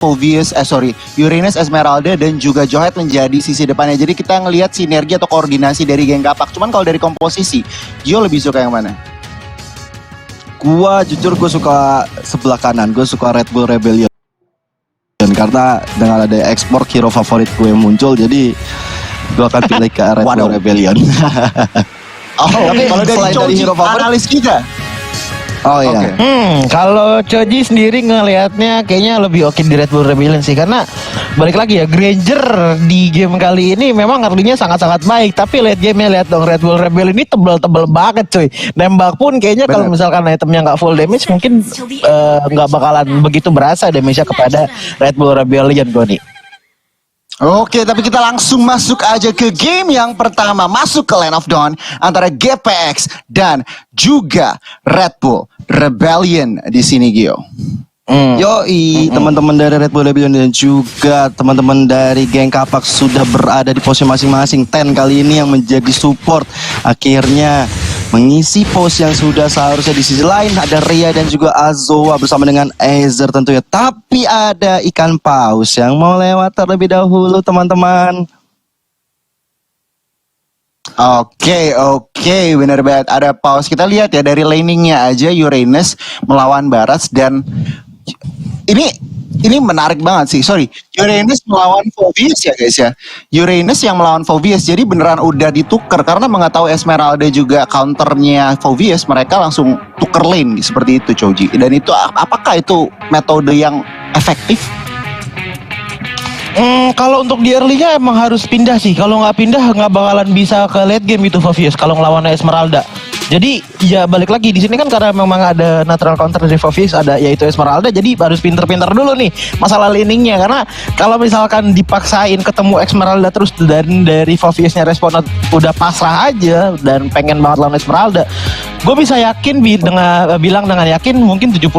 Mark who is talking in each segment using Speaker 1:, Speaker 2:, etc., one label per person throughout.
Speaker 1: Uranus, Esmeralda dan juga Johet menjadi sisi depannya. Jadi kita ngelihat sinergi atau koordinasi dari geng Kapak. Cuman kalau dari komposisi, Gio lebih suka yang mana?
Speaker 2: Gua jujur gue suka sebelah kanan. Gue suka Red Bull Rebellion. Dan karena dengan ada ekspor hero favorit gue yang muncul, jadi gue akan pilih ke Red Bull Rebellion.
Speaker 1: Kalau dari hero favorit, analis kita.
Speaker 2: Oh iya.
Speaker 3: Kalau Choji sendiri ngelihatnya kayaknya lebih oke di Red Bull Rebellion sih, karena balik lagi ya, Granger di game kali ini memang early-nya sangat-sangat baik, tapi late game-nya lihat dong, Red Bull Rebellion ini tebel-tebel banget cuy. Nembak pun kayaknya kalau misalkan itemnya nggak full damage mungkin nggak bakalan begitu berasa damage-nya kepada Red Bull Rebellion Goni.
Speaker 1: Oke, tapi kita langsung masuk aja ke game yang pertama. Masuk ke Land of Dawn antara GPX dan juga Red Bull Rebellion di sini, Gio.
Speaker 2: Yoi, teman-teman dari Red Bull Rebellion dan juga teman-teman dari geng Kapak sudah berada di posisi masing-masing. Ten kali ini yang menjadi support akhirnya mengisi pos yang sudah seharusnya di sisi lain. Ada Ria dan juga Azoa bersama dengan Aether tentunya. Tapi ada ikan paus yang mau lewat terlebih dahulu, teman-teman.
Speaker 1: Oke, benar banget. Ada paus. Kita lihat ya dari laningnya aja, Uranus melawan Barats dan ini menarik banget sih. Uranus melawan Phoveus ya guys ya. Uranus yang melawan Phoveus, jadi beneran udah ditukar karena mengetahui Esmeralda juga counternya Phoveus, mereka langsung tuker lane seperti itu, Choji. Dan itu apakah itu metode yang efektif?
Speaker 3: Kalau untuk di early-nya emang harus pindah sih. Kalau nggak pindah nggak bakalan bisa ke late game itu Phoveus kalau ngelawan Esmeralda. Jadi ya balik lagi di sini kan karena memang ada natural counter dari Phoveus, ada yaitu Esmeralda, jadi harus pinter-pinter dulu nih masalah laningnya, karena kalau misalkan dipaksain ketemu Esmeralda terus dan dari Phoveusnya respon udah pasrah aja dan pengen banget lawan Esmeralda, gue bisa yakin bilang dengan yakin mungkin 70%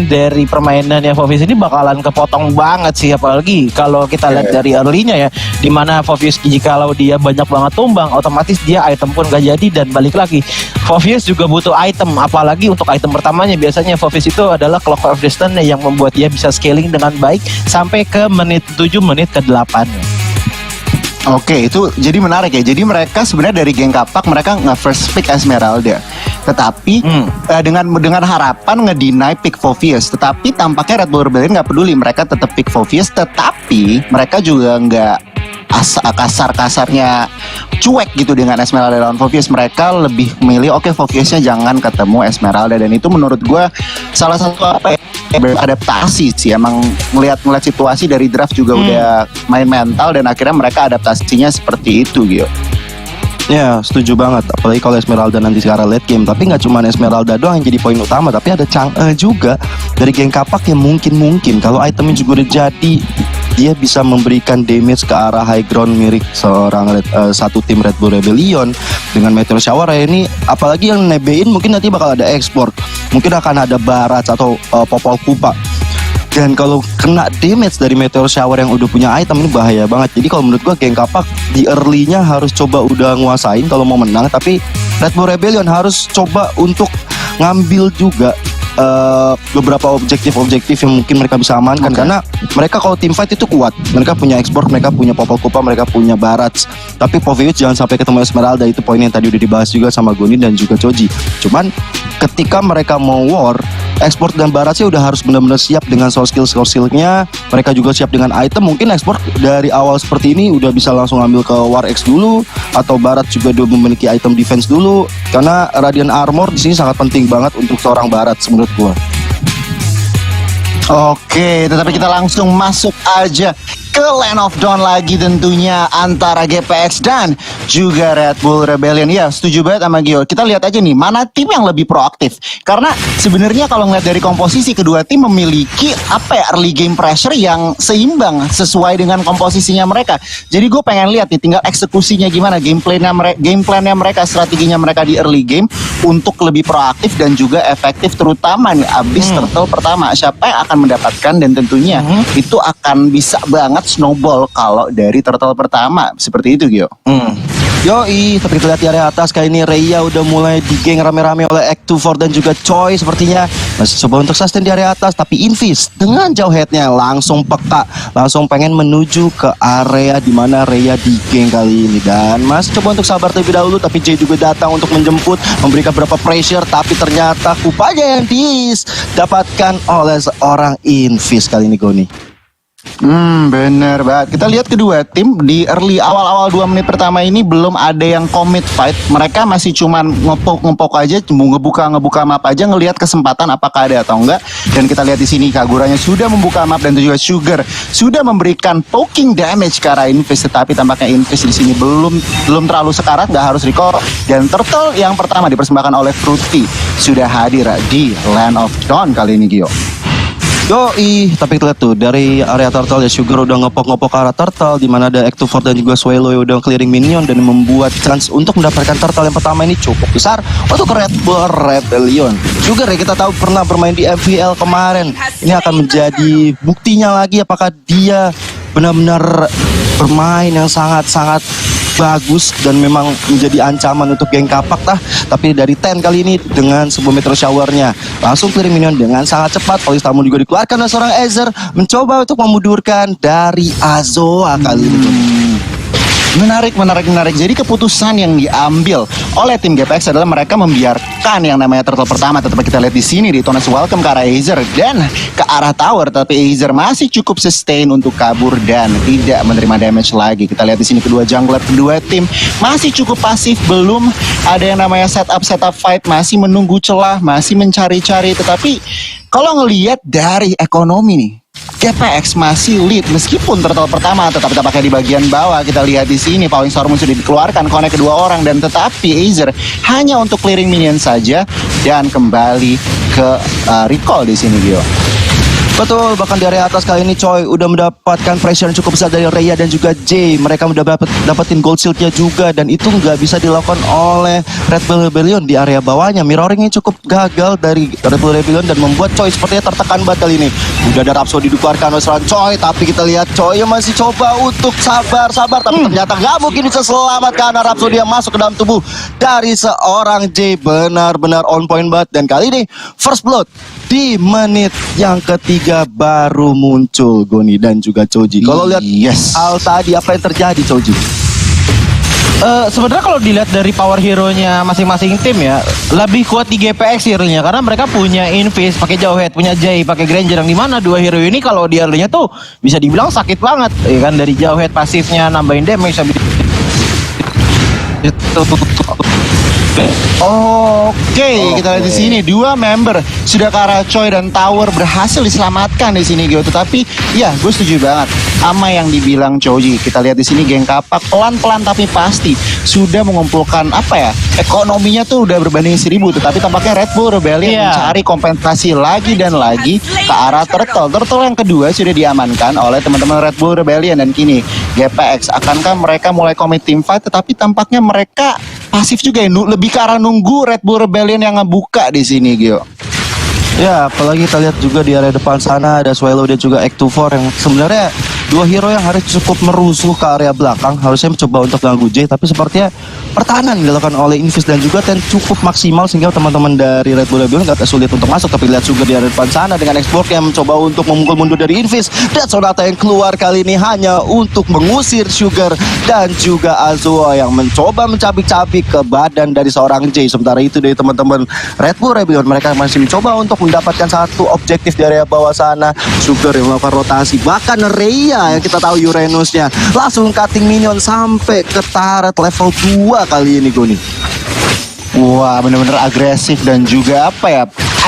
Speaker 3: dari permainannya Phoveus ini bakalan kepotong banget sih, apalagi kalau kita lihat dari early-nya ya, dimana Phoveus jikalau dia banyak banget tumbang, otomatis dia item pun gak jadi. Dan balik lagi, Phoveus juga butuh item, apalagi untuk item pertamanya. Biasanya Phoveus itu adalah Clock of Destiny yang membuat dia bisa scaling dengan baik sampai ke menit 7, menit ke 8.
Speaker 1: Oke, itu jadi menarik ya. Jadi mereka sebenarnya dari geng Kapak mereka nge-first pick Esmeralda. Tetapi dengan harapan nge-deny pick Phoveus. Tetapi tampaknya Red Bull Rebellion nggak peduli, mereka tetap pick Phoveus. Tetapi mereka juga nggak kasar-kasarnya cuek gitu dengan Esmeralda lawan Phoveus. Mereka lebih memilih Phoveusnya jangan ketemu Esmeralda. Dan itu menurut gue salah satu beradaptasi sih. Emang ngeliat situasi dari draft juga udah main mental, dan akhirnya mereka adaptasinya seperti itu gitu.
Speaker 2: Ya, setuju banget. Apalagi kalau Esmeralda nanti sekarang late game. Tapi nggak cuma Esmeralda doang yang jadi poin utama, tapi ada Chang'e juga dari geng Kapak yang mungkin kalau itemnya juga udah jadi, dia bisa memberikan damage ke arah high ground mirip seorang satu tim Red Bull Rebellion dengan Meteor Shower ya. Ini apalagi yang nebein mungkin nanti bakal ada ekspor, mungkin akan ada Barats atau Popol Kupa. Dan kalau kena damage dari Meteor Shower yang udah punya item, ini bahaya banget. Jadi kalau menurut gua geng Kapak di early-nya harus coba udah nguasain kalau mau menang, tapi Red Bull Rebellion harus coba untuk ngambil juga beberapa objektif yang mungkin mereka bisa amankan. Karena mereka kalau team fight itu kuat, mereka punya ekspor, mereka punya Popol Kupa, mereka punya Barats. Tapi Phoveus jangan sampai ketemu Esmeralda, itu poin yang tadi udah dibahas juga sama Goni dan juga Choji. Cuman ketika mereka mau war, ekspor dan Baratsnya udah harus benar-benar siap dengan soft skillnya. Mereka juga siap dengan item. Mungkin ekspor dari awal seperti ini udah bisa langsung ambil ke War X dulu, atau Barats juga udah memiliki item defense dulu. Karena Radiant Armor di sini sangat penting banget untuk seorang Barats menurut gua.
Speaker 1: Oke, tetapi kita langsung masuk aja ke Land of Dawn lagi tentunya antara GPX dan juga Red Bull Rebellion. Ya, setuju banget sama Gio. Kita lihat aja nih, mana tim yang lebih proaktif. Karena sebenarnya kalau ngeliat dari komposisi, kedua tim memiliki early game pressure yang seimbang sesuai dengan komposisinya mereka. Jadi gue pengen lihat nih, tinggal eksekusinya gimana, game plan-nya mereka, strateginya mereka di early game untuk lebih proaktif dan juga efektif, terutama nih abis turtle pertama. Siapa yang akan mendapatkan, dan tentunya itu akan bisa banget snowball kalau dari turtle pertama seperti itu, Gio.
Speaker 2: Yoi, tapi kita lihat di area atas kali ini Rhea udah mulai digeng rame-rame oleh Act24 dan juga Choi sepertinya. Masih coba untuk sustain di area atas, tapi Invis dengan jauh headnya langsung peka, langsung pengen menuju ke area di mana Rhea digeng kali ini. Dan masih coba untuk sabar terlebih dahulu, tapi Jay juga datang untuk menjemput, memberikan beberapa pressure, tapi ternyata kupanya yang didapatkan oleh seorang Invis kali ini Goni.
Speaker 1: Bener banget. Kita lihat kedua tim di early awal-awal 2 menit pertama ini belum ada yang commit fight. Mereka masih cuman ngepok aja, ngebuka map aja, ngelihat kesempatan apakah ada atau enggak. Dan kita lihat di sini Kaguranya sudah membuka map dan juga Sugar sudah memberikan poking damage ke arah Invis, tetapi tampaknya Invis di sini belum terlalu sekarat, nggak harus recall. Dan Turtle yang pertama dipersembahkan oleh Fruity sudah hadir di Land of Dawn kali ini, Gio.
Speaker 2: Yoi, tapi kita lihat tuh dari area Turtle ya, Sugar udah ngepok ke arah Turtle, di mana ada Act24 dan juga Swallow yang udah clearing minion dan membuat chance untuk mendapatkan Turtle yang pertama ini cukup besar untuk Red Bull Rebellion. Sugar ya, kita tahu pernah bermain di MPL kemarin. Ini akan menjadi buktinya lagi apakah dia benar-benar bermain yang sangat-sangat bagus dan memang menjadi ancaman untuk geng kapak tah. Tapi dari Ten kali ini dengan sebuah meteor showernya langsung clearing minion dengan sangat cepat. Polis tamu juga dikeluarkan oleh seorang Ezer, mencoba untuk memundurkan dari Azoa kali ini.
Speaker 1: Menarik. Jadi keputusan yang diambil oleh tim GPX adalah mereka membiarkan yang namanya turtle pertama. Tetapi kita lihat di sini di Tones welcome ke arah Azer dan ke arah tower. Tapi Azer masih cukup sustain untuk kabur dan tidak menerima damage lagi. Kita lihat di sini kedua jungler kedua tim masih cukup pasif, belum ada yang namanya setup fight, masih menunggu celah, masih mencari-cari. Tetapi kalau ngelihat dari ekonomi nih, GPX masih lead meskipun turtle pertama, tetapi tampaknya di bagian bawah kita lihat di sini Falling Storm sudah dikeluarkan, connect kedua orang, dan tetapi Azer hanya untuk clearing minion saja dan kembali ke recall di sini, Gio.
Speaker 2: Betul, bahkan di area atas kali ini Choi udah mendapatkan pressure yang cukup besar dari Rhea dan juga Jay. Mereka udah dapetin gold shieldnya juga, dan itu nggak bisa dilakukan oleh Red Bull Rebellion di area bawahnya. Mirroringnya cukup gagal dari Red Bull Rebellion dan membuat Choi sepertinya tertekan banget kali ini. Udah ada Rhapsody dikeluarkan oleh seorang Choi, tapi kita lihat Choi yang masih coba untuk sabar, tapi ternyata nggak mungkin bisa selamat karena Rhapsody yang masuk ke dalam tubuh dari seorang Jay. Benar-benar on point banget, dan kali ini first blood di menit yang ketiga baru muncul Goni dan juga Choji. Kalau lihat hal tadi, apa yang terjadi Choji?
Speaker 3: Sebenarnya kalau dilihat dari power hero-nya masing-masing tim ya, lebih kuat di GPX hero-nya karena mereka punya Invis, pakai jauh head, punya Jay, pakai Granger, yang dimana dua hero ini kalau di early-nya tuh bisa dibilang sakit banget, ya kan, dari jauh head pasifnya nambahin damage habis
Speaker 1: Oke, kita lihat di sini dua member sudah ke arah Choi dan Tower berhasil diselamatkan di sini, Gio. Tetapi ya, gue setuju banget sama yang dibilang Choji. Kita lihat di sini geng kapak pelan-pelan tapi pasti sudah mengumpulkan apa ya, ekonominya tuh udah berbanding 1000. Tetapi tampaknya Red Bull Rebellion mencari kompensasi lagi dan lagi ke arah Turtle. Turtle yang kedua sudah diamankan oleh teman-teman Red Bull Rebellion, dan kini GPX akankah mereka mulai commit team fight? Tetapi tampaknya mereka pasif juga ya, lebih ke arah nunggu Red Bull Rebellion yang ngebuka di sini, Gio.
Speaker 2: Ya, apalagi kita lihat juga di area depan sana ada Swallow dan juga Act24 yang sebenarnya dua hero yang harus cukup merusuh ke area belakang, harusnya mencoba untuk ganggu Jay, tapi sepertinya pertahanan yang dilakukan oleh Invis dan juga Ten cukup maksimal sehingga teman-teman dari Red Bull Rebellion gak sulit untuk masuk. Tapi lihat juga di area depan sana dengan Xbox yang mencoba untuk memukul mundur dari Invis, dan Sonata yang keluar kali ini hanya untuk mengusir Sugar dan juga Azoa yang mencoba mencabik-cabik ke badan dari seorang Jay. Sementara itu dari teman-teman Red Bull Rebellion, mereka masih mencoba untuk mendapatkan satu objektif di area bawah sana. Sugar yang melakukan rotasi, bahkan Rhea yang kita tahu Uranusnya langsung cutting minion sampai ke turret level 2 kali ini, Goni.
Speaker 1: Wah, bener-bener agresif dan juga apa ya,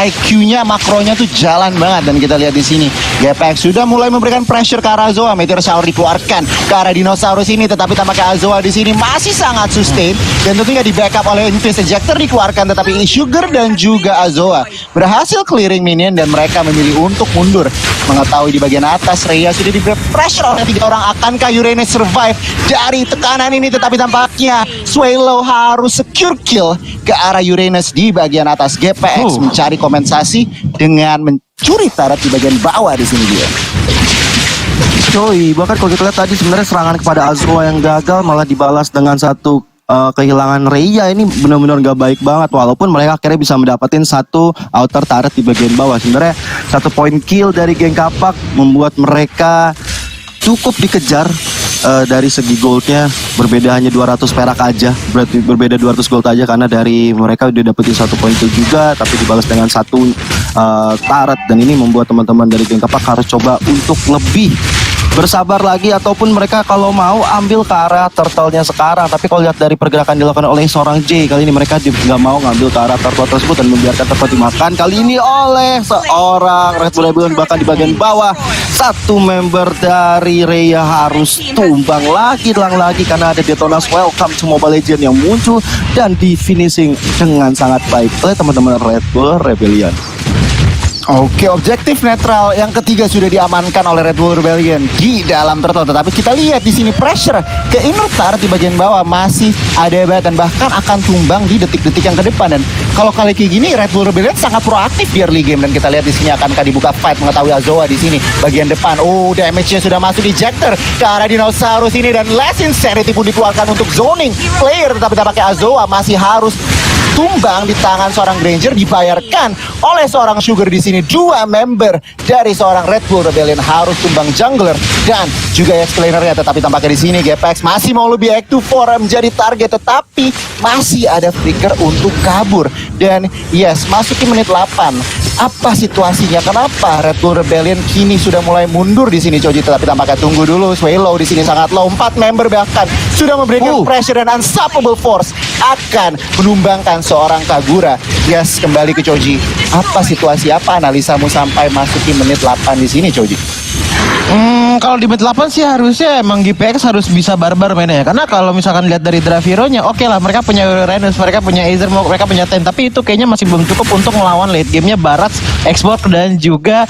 Speaker 1: IQ-nya, makronya tuh jalan banget. Dan kita lihat di sini GPX sudah mulai memberikan pressure ke arah Azoa. Meteor Shower dikeluarkan ke arah dinosaurus ini, tetapi tampaknya Azoa di sini masih sangat sustain dan tentunya di backup oleh Invis. Ejector dikeluarkan, tetapi Sugar dan juga Azoa berhasil clearing minion dan mereka memilih untuk mundur. Mengetahui di bagian atas Rhea sudah diberi pressure oleh 3 orang. Akankah Uranus survive dari tekanan ini? Tetapi tampaknya Swallow harus secure kill ke arah Uranus di bagian atas. GPX mencari kompensasi dengan mencuri turret di bagian bawah di sini dia.
Speaker 2: Choi, bahkan kalau kita lihat tadi sebenarnya serangan kepada Azoa yang gagal malah dibalas dengan satu kehilangan Raya ini benar-benar gak baik banget, walaupun mereka akhirnya bisa mendapatkan satu outer turret di bagian bawah. Sebenarnya 1 point kill dari geng Kapak membuat mereka cukup dikejar. Dari segi goldnya berbeda hanya 200 perak aja, berarti berbeda 200 gold aja, karena dari mereka udah dapetin 1 point kill juga, tapi dibalas dengan 1 turret, dan ini membuat teman-teman dari geng Kapak harus coba untuk lebih bersabar lagi, ataupun mereka kalau mau ambil ke arah turtle-nya sekarang. Tapi kalau lihat dari pergerakan dilakukan oleh seorang J, kali ini mereka nggak mau ngambil ke arah turtle tersebut dan membiarkan turtle dimakan kali ini oleh seorang Red Bull Rebellion. Bahkan di bagian bawah 1 member dari Raya harus tumbang lagi karena ada Detonas Welcome to Mobile Legends yang muncul dan di finishing dengan sangat baik oleh teman-teman Red Bull Rebellion.
Speaker 1: Oke, objektif netral yang ketiga sudah diamankan oleh Red Bull Rebellion di dalam turtle. Tetapi kita lihat di sini pressure ke inner turret di bagian bawah masih ada banget, dan bahkan akan tumbang di detik-detik yang ke depan. Dan kalau kali kayak gini Red Bull Rebellion sangat proaktif di early game, dan kita lihat di sini akankah dibuka fight mengetahui Azoa di sini bagian depan. Oh, damage-nya sudah masuk ejector ke arah dinosaurus ini, dan Last Insanity pun dikeluarkan untuk zoning player. Tetapi tampaknya Azoa masih harus tumbang di tangan seorang Granger, dibayarkan oleh seorang Sugar di sini. 2 member dari seorang Red Bull Rebellion harus tumbang jungler dan juga explainernya. Tetapi tampaknya di sini GPX masih mau lebih active for menjadi target, tetapi masih ada flicker untuk kabur. Dan yes, masuki menit 8. Apa situasinya? Kenapa Red Bull Rebellion kini sudah mulai mundur di sini, Coji? Tetapi tampaknya tunggu dulu, Swallow di sini sangat low. 4 member bahkan sudah memberikan pressure, dan unstoppable force akan menumbangkan seorang Kagura. Yes, kembali ke Coji. Apa situasi, apa analisamu sampai masuki menit 8 di sini, Coji?
Speaker 3: Kalau di menit 8 sih harusnya emang GPX harus bisa barbar mainnya ya. Karena kalau misalkan lihat dari draft hero-nya, oke lah, mereka punya Renus, mereka punya Aether, mereka punya Ten, tapi itu kayaknya masih belum cukup untuk melawan late game-nya Barats, Xborg dan juga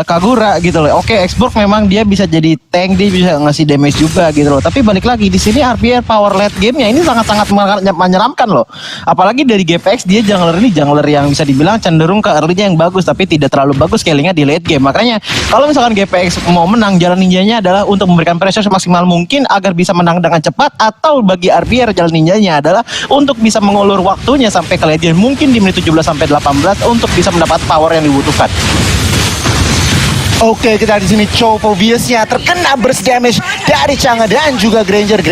Speaker 3: Kagura gitu loh. Oke, Xborg memang dia bisa jadi tank, dia bisa ngasih damage juga gitu loh. Tapi balik lagi di sini RPR power late game-nya ini sangat-sangat menyeramkan loh. Apalagi dari GPX, dia jungler yang bisa dibilang cenderung ke early-nya yang bagus, tapi tidak terlalu bagus scalingnya di late game. Makanya kalau misalkan GPX mau menang, jalan ninjanya adalah untuk memberikan pressure semaksimal mungkin agar bisa menang dengan cepat, atau bagi RBR jalan ninjanya adalah untuk bisa mengulur waktunya sampai ke Legend mungkin di menit 17 sampai 18 untuk bisa mendapat power yang dibutuhkan.
Speaker 1: Oke, kita di sini Chopovius-nya terkena burst damage dari Chang'e dan juga Granger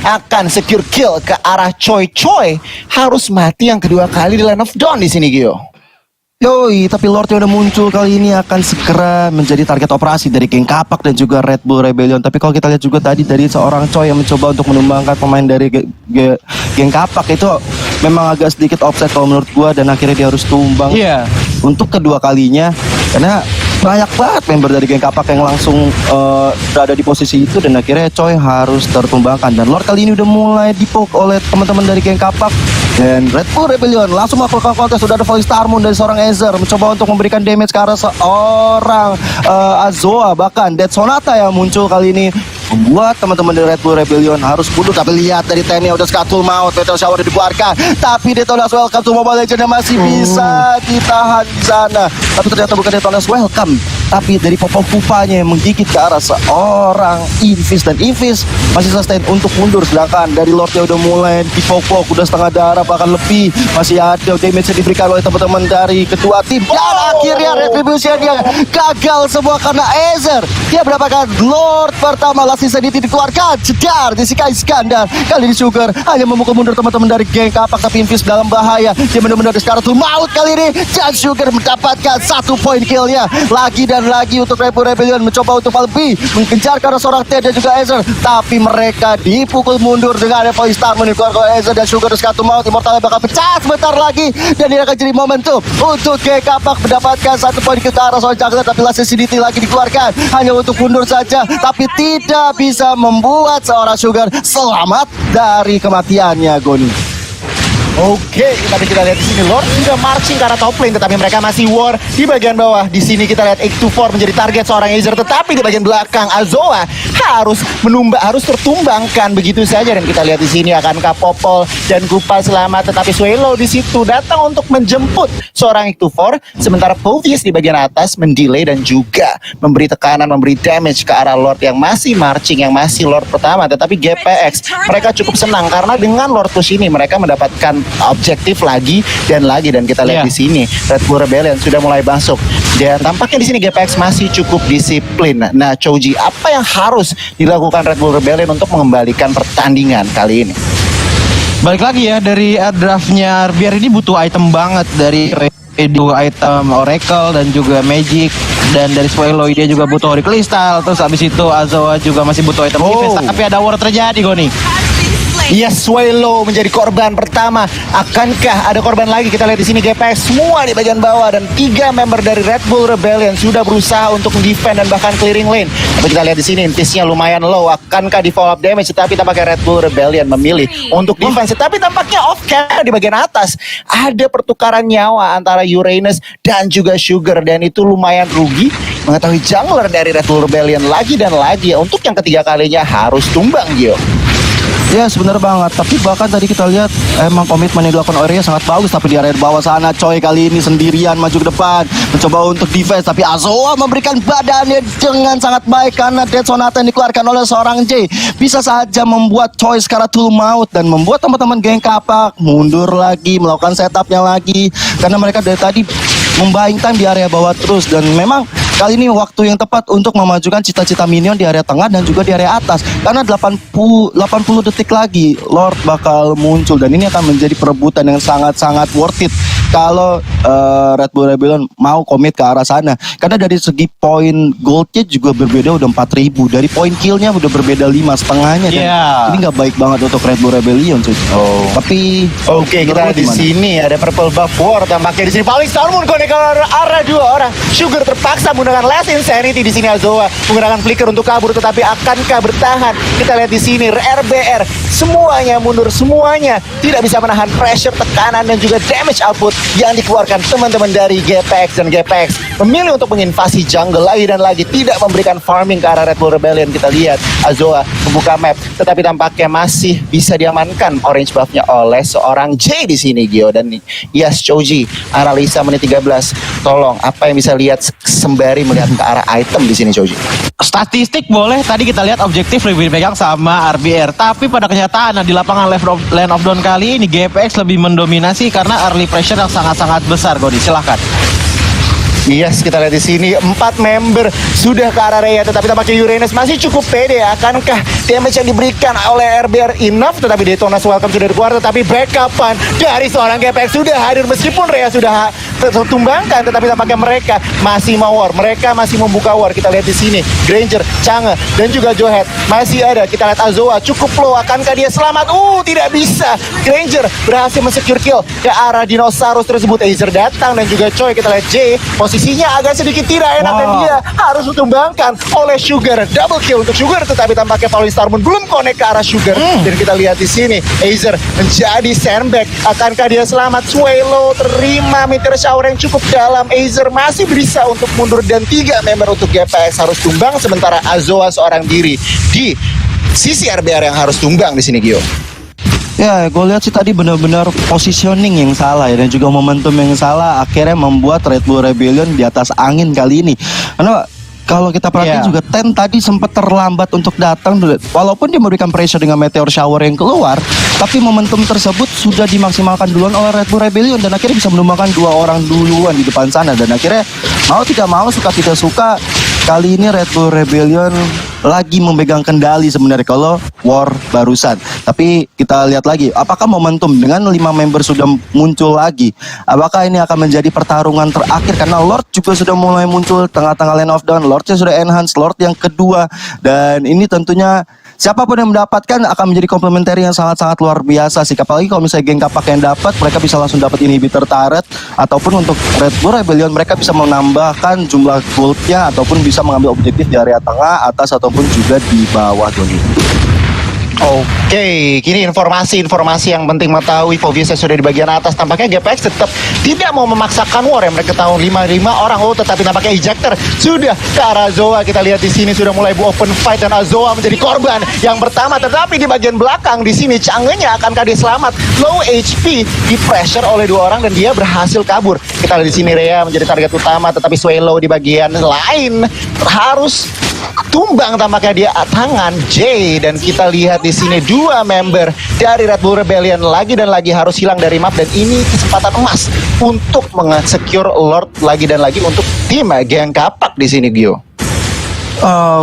Speaker 1: akan secure kill ke arah Choi. Harus mati yang kedua kali di Land of Dawn di sini, Gio.
Speaker 2: Yoi, tapi Lord yang udah muncul kali ini akan segera menjadi target operasi dari geng Kapak dan juga Red Bull Rebellion. Tapi kalau kita lihat juga tadi dari seorang Choi yang mencoba untuk menumbangkan pemain dari geng Kapak, itu memang agak sedikit offset kalau menurut gua, dan akhirnya dia harus tumbang untuk kedua kalinya, karena banyak banget member dari geng Kapak yang langsung berada di posisi itu, dan akhirnya Choi harus tertumbangkan. Dan Lord kali ini udah mulai dipoke oleh teman-teman dari geng Kapak, dan Red Bull Rebellion langsung melakukan kontes. Sudah ada Volley Star Moon dari seorang Aether mencoba untuk memberikan damage ke arah seorang Azoa. Bahkan Dead Sonata yang muncul kali ini membuat teman-teman dari Red Bull Rebellion harus mundur. Tapi lihat dari TNI udah Skatul Maut, Meteor Shower udah dikeluarkan, tapi Detonas Welcome to Mobile Legends masih bisa ditahan di sana. Tapi ternyata bukan Detonas Welcome, tapi dari Popok Pupanya yang menggigit ke arah seorang Invis, dan Invis masih sustain untuk mundur. Sedangkan dari Lordnya udah mulai dipopok, udah setengah darah bahkan lebih, masih ada damage yang diberikan oleh teman-teman dari kedua tim. Dan akhirnya Retribution yang gagal semua karena Aether. Dia mendapatkan Lord pertama, Last Insanity dikeluarkan, jedar disikai Iskandar. Kali ini Sugar hanya memukul mundur teman-teman dari geng Kapak, tapi Invis dalam bahaya. Dia benar-benar Skatul Maut kali ini, dan Sugar mendapatkan 1 point killnya lagi dan lagi untuk Red Bull Rebellion mencoba untuk lebih mengejar karena seorang Ted dan juga Aether, tapi mereka dipukul mundur dengan ada Volley Star menikeluarkan oleh Aether dan Sugar. Skatul Maut Immortalnya bakal pecah sebentar lagi, dan ini akan jadi momentum untuk geng Kapak mendapatkan 1 poin ke arah seorang jungler. Tapi Last Insanity lagi dikeluarkan hanya untuk mundur saja, tapi tidak bisa membuat seorang Sugar selamat dari kematiannya, Goni.
Speaker 1: Oke, tapi kita lihat di sini Lord sudah marching ke arah top lane, tetapi mereka masih war di bagian bawah. Di sini kita lihat 824 menjadi target seorang Azer, tetapi di bagian belakang Azoa harus harus tertumbangkan begitu saja. Dan kita lihat di sini akankah Popol dan Kupal selamat, tetapi Swelo di situ datang untuk menjemput seorang 824, sementara Povius di bagian atas mendelay dan juga memberi tekanan, memberi damage ke arah Lord yang masih marching, yang masih Lord pertama. Tetapi GPX mereka cukup senang karena dengan Lord push ini mereka mendapatkan objektif lagi dan lagi. Dan kita lihat di sini Red Bull Rebellion sudah mulai masuk dan tampaknya di sini GPX masih cukup disiplin. Nah, Choji, apa yang harus dilakukan Red Bull Rebellion untuk mengembalikan pertandingan kali ini?
Speaker 3: Balik lagi ya, dari draftnya biar ini butuh item banget, dari item Oracle dan juga Magic, dan dari Swelo dia juga butuh Holy Crystal. Terus abis itu Azoa juga masih butuh item defense, tapi ada war terjadi Goni.
Speaker 1: Yes, Swelo menjadi korban pertama. Akankah ada korban lagi? Kita lihat di sini GPX semua di bagian bawah dan 3 member dari Red Bull Rebellion sudah berusaha untuk defend dan bahkan clearing lane. Tapi kita lihat di sini intisnya lumayan low. Akankah di follow up damage? Tapi tampaknya Red Bull Rebellion memilih untuk defense. Tapi tampaknya off camera di bagian atas ada pertukaran nyawa antara Uranus dan juga Sugar, dan itu lumayan rugi mengetahui jungler dari Red Bull Rebellion lagi dan lagi untuk yang ketiga kalinya harus tumbang, Gio.
Speaker 2: Ya sebenar banget, tapi bahkan tadi kita lihat emang komitmen yang dilakukan Aurea sangat bagus. Tapi di area bawah sana Choi kali ini sendirian maju ke depan mencoba untuk defense, tapi Azoa memberikan badannya dengan sangat baik karena Death Sonata yang dikeluarkan oleh seorang J bisa saja membuat Choi sekarang full maut dan membuat teman-teman geng kapak mundur lagi, melakukan setupnya lagi karena mereka dari tadi membuying time di area bawah terus. Dan memang kali ini waktu yang tepat untuk memajukan cita-cita minion di area tengah dan juga di area atas, karena 80 detik lagi Lord bakal muncul dan ini akan menjadi perebutan yang sangat-sangat worth it kalau Red Bull Rebellion mau komit ke arah sana. Karena dari segi poin goldnya juga berbeda, udah 4.000, dari poin killnya udah berbeda 5,5-nya. Ini nggak baik banget untuk Red Bull Rebellion. Tapi
Speaker 1: oke, kita di sini ada purple buff war tampaknya di sini. Paling Stormon connect ke arah 2 orang. Sugar terpaksa menggunakan Last Insanity di sini. Azoa menggunakan flicker untuk kabur, tetapi akankah bertahan? Kita lihat di sini RBR semuanya mundur, semuanya tidak bisa menahan pressure, tekanan dan juga damage output yang dikeluarkan teman-teman dari GPX. Dan GPX memilih untuk menginvasi jungle lagi dan lagi, tidak memberikan farming ke arah Red Bull Rebellion. Kita lihat Azoa membuka map, tetapi tampaknya masih bisa diamankan orange buffnya oleh seorang J di sini, Gio. Dan yes, Choji, analisa menit 13, tolong apa yang bisa lihat sembari melihat ke arah item di sini, Choji?
Speaker 3: Statistik boleh, tadi kita lihat objektif lebih dipegang sama RBR, tapi pada kenyataan di lapangan Land of Dawn kali ini GPX lebih mendominasi karena early pressure yang sangat-sangat besar. Godi, silahkan.
Speaker 1: Yes, kita lihat di sini 4 member sudah ke arah Rhea, tetapi tampaknya Uranus masih cukup pede. Akankah damage yang diberikan oleh RBR enough? Tetapi Detonas welcome sudah keluar, tetapi backupan dari seorang GPX sudah hadir meskipun Rhea sudah tertumbangkan, tetapi tampaknya mereka masih mau war, mereka masih membuka war. Kita lihat di sini Granger, Chang'e dan juga Johead masih ada. Kita lihat Azoa cukup low, akankah dia selamat? Tidak bisa. Granger berhasil men-secure kill ke arah dinosaurus tersebut. Azer datang dan juga Choi. Kita lihat J posisinya agak sedikit tidak enak dan dia harus ditumbangkan oleh Sugar. Double kill untuk Sugar, tetapi tampaknya Fallen Starmoon belum connect ke arah Sugar. Dan kita lihat di sini Azer menjadi sandbag. Akankah dia selamat? Swelo terima meteor shower yang cukup dalam. Azer masih bisa untuk mundur dan 3 member untuk GPX harus tumbang, sementara Azoa seorang diri di sisi RBR yang harus tumbang di sini, Gio.
Speaker 2: Ya, gue lihat sih tadi benar-benar positioning yang salah ya, dan juga momentum yang salah akhirnya membuat Red Bull Rebellion di atas angin kali ini. Karena kalau kita perhatiin juga Ten tadi sempat terlambat untuk datang, walaupun dia memberikan pressure dengan meteor shower yang keluar, tapi momentum tersebut sudah dimaksimalkan duluan oleh Red Bull Rebellion dan akhirnya bisa menumbangkan 2 orang duluan di depan sana. Dan akhirnya mau tidak mau, suka tidak suka, kali ini Red Bull Rebellion lagi memegang kendali sebenarnya kalau war barusan. Tapi kita lihat lagi apakah momentum dengan 5 member sudah muncul lagi, apakah ini akan menjadi pertarungan terakhir, karena Lord juga sudah mulai muncul tengah-tengah Land of Dawn. Lordnya sudah enhance, Lord yang kedua, dan ini tentunya siapapun yang mendapatkan akan menjadi komplementari yang sangat-sangat luar biasa sih. Apalagi kalau misalnya geng kapak yang dapat, mereka bisa langsung dapat inhibitor turret, ataupun untuk Red Bull Rebellion mereka bisa menambahkan jumlah goldnya ataupun bisa mengambil objektif di area tengah, atas ataupun juga di bawah, Doni.
Speaker 1: Oke, kini informasi yang penting mengetahui. Fovius sudah di bagian atas. Tampaknya GPX tetap tidak mau memaksakan war yang mereka tahu 5 orang. Oh, tetapi tampaknya ejector sudah ke arah Azoa. Kita lihat di sini sudah mulai open fight dan Azoa menjadi korban yang pertama. Tetapi di bagian belakang di sini Chang'e-nya akankah dia selamat? Low HP, di pressure oleh 2 orang dan dia berhasil kabur. Kita lihat di sini Rhea menjadi target utama, tetapi Swallow di bagian lain harus tumbang tampaknya dia tangan J. Dan kita lihat di sini 2 member dari Red Bull Rebellion lagi dan lagi harus hilang dari map, dan ini kesempatan emas untuk meng-secure Lord lagi dan lagi untuk tim Geng Kapak di sini, Gio.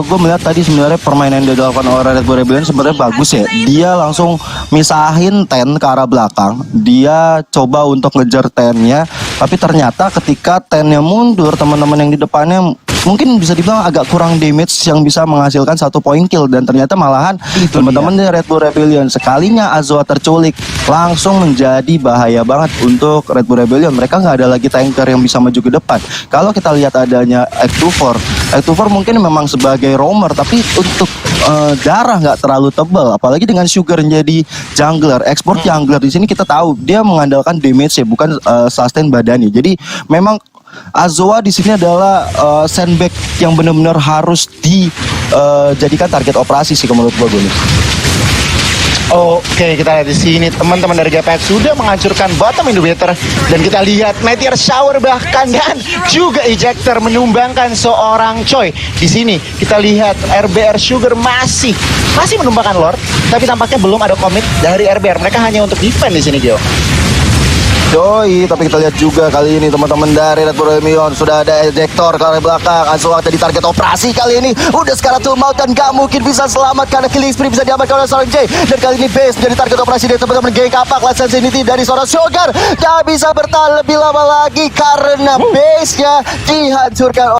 Speaker 2: Gue melihat tadi sebenarnya permainan yang dilakukan oleh Red Bull Rebellion sebenarnya bagus ya. Dia langsung misahin Ten ke arah belakang. Dia coba untuk ngejar Tennya, tapi ternyata ketika Tennya mundur, teman-teman yang di depannya mungkin bisa dibilang agak kurang damage yang bisa menghasilkan 1 point kill, dan ternyata malahan teman-teman dari Red Bull Rebellion sekalinya Azoa terculik langsung menjadi bahaya banget untuk Red Bull Rebellion. Mereka nggak ada lagi tanker yang bisa maju ke depan. Kalau kita lihat adanya Act24 mungkin memang sebagai roamer, tapi untuk darah nggak terlalu tebal, apalagi dengan Sugar menjadi jungler, export jungler di sini kita tahu dia mengandalkan damage ya, bukan sustain badani. Jadi memang Azoa di sini adalah sandbag yang benar-benar harus dijadikan target operasi sih menurut gue nih.
Speaker 1: Oke, kita lihat di sini teman-teman dari GPX sudah menghancurkan bottom inhibitor, dan kita lihat Meteor Shower bahkan dan juga ejector menumbangkan seorang Choi. Di sini kita lihat RBR Sugar masih menumbangkan Lord, tapi tampaknya belum ada komit dari RBR. Mereka hanya untuk defend di sini, Gio.
Speaker 2: Yoi, tapi kita lihat juga kali ini teman-teman dari Red Bull Rebellion sudah ada ejector ke arah belakang. Azoa jadi target operasi kali ini. Udah sekarang tuh mau dan gak mungkin bisa selamat karena killing spree bisa diamankan oleh seorang J. Dan kali ini base jadi target operasi dari teman-teman Geng Kapak. Last Sensitivity dari seorang Sugar gak bisa bertahan lebih lama lagi karena base-nya dihancurkan.